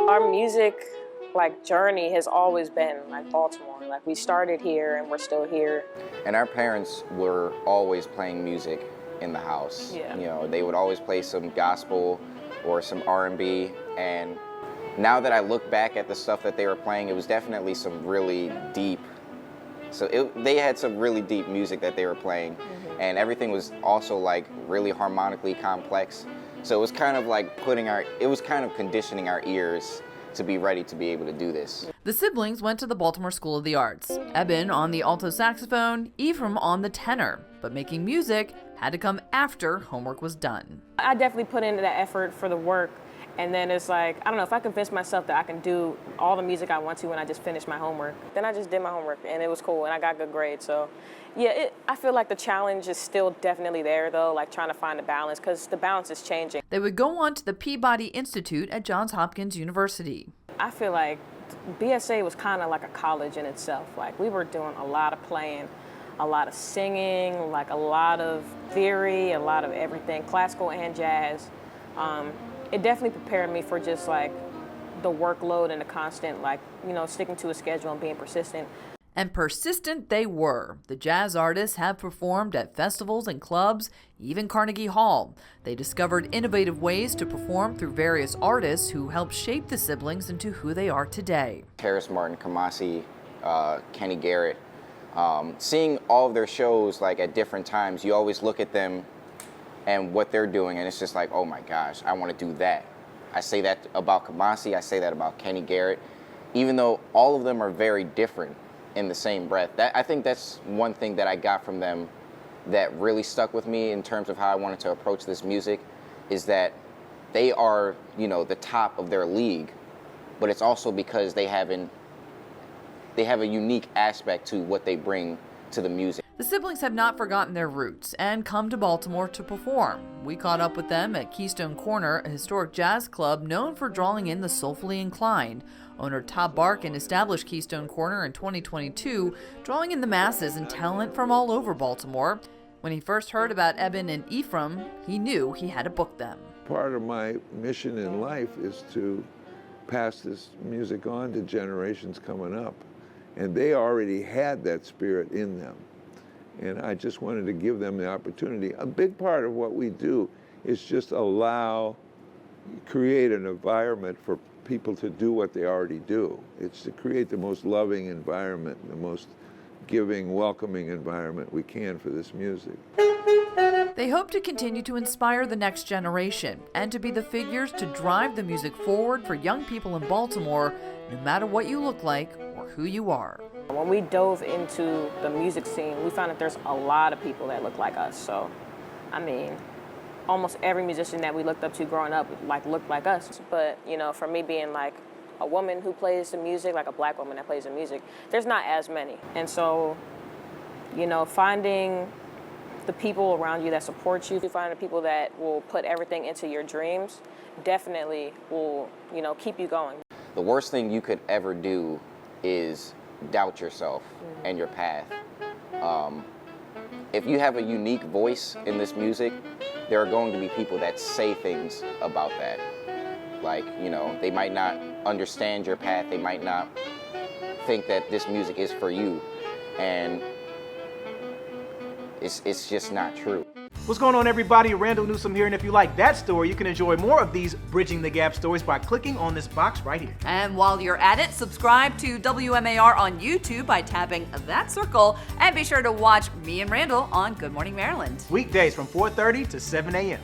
Our music journey has always been Baltimore. We started here and we're still here. And our parents were always playing music in the house. Yeah. You know, they would always play some gospel or some R&B. And now that I look back at the stuff that they were playing, it was definitely some really deep. They had some really deep music that they were playing, and everything was also really harmonically complex. So it was kind of conditioning our ears to be ready to be able to do this. The siblings went to the Baltimore School of the Arts. Ebban on the alto saxophone, Ephriam on the tenor. But making music had to come after homework was done. I definitely put in that effort for the work, and then it's I don't know, if I convince myself that I can do all the music I want to when I just finish my homework, then I just did my homework, and it was cool, and I got good grades. So yeah, I feel like the challenge is still definitely there, though, trying to find a balance, because the balance is changing. They would go on to the Peabody Institute at Johns Hopkins University. I feel like BSA was kind of like a college in itself. We were doing a lot of playing, a lot of singing, a lot of theory, a lot of everything, classical and jazz. It definitely prepared me for just the workload and the constant, sticking to a schedule and being persistent. And persistent they were. The jazz artists have performed at festivals and clubs, even Carnegie Hall. They discovered innovative ways to perform through various artists who helped shape the siblings into who they are today. Terrace Martin, Kamasi, Kenny Garrett, seeing all of their shows at different times, you always look at them and what they're doing, and it's just oh my gosh, I want to do that. I say that about Kamasi, I say that about Kenny Garrett, even though all of them are very different in the same breath. I think that's one thing that I got from them that really stuck with me in terms of how I wanted to approach this music, is that they are, the top of their league, but it's also because they have a unique aspect to what they bring to the music. The siblings have not forgotten their roots and come to Baltimore to perform. We caught up with them at Keystone Corner, a historic jazz club known for drawing in the soulfully inclined. Owner Todd Barkin established Keystone Corner in 2022, drawing in the masses and talent from all over Baltimore. When he first heard about Ebban and Ephriam, he knew he had to book them. Part of my mission in life is to pass this music on to generations coming up. And they already had that spirit in them. And I just wanted to give them the opportunity. A big part of what we do is just create an environment for people to do what they already do. It's to create the most loving environment, the most giving, welcoming environment we can for this music. They hope to continue to inspire the next generation and to be the figures to drive the music forward for young people in Baltimore, no matter what you look like or who you are. When we dove into the music scene, we found that there's a lot of people that look like us. So, almost every musician that we looked up to growing up looked like us. But, for me being a woman who plays the music, a black woman that plays the music, there's not as many. And so, finding the people around you that support you, finding the people that will put everything into your dreams, definitely will, keep you going. The worst thing you could ever do is doubt yourself and your path. If you have a unique voice in this music, there are going to be people that say things about that. They might not understand your path, they might not think that this music is for you, and it's just not true. What's going on, everybody? Randall Newsom here, and if you like that story, you can enjoy more of these Bridging the Gap stories by clicking on this box right here. And while you're at it, subscribe to WMAR on YouTube by tapping that circle, and be sure to watch me and Randall on Good Morning Maryland. Weekdays from 4:30 to 7 a.m.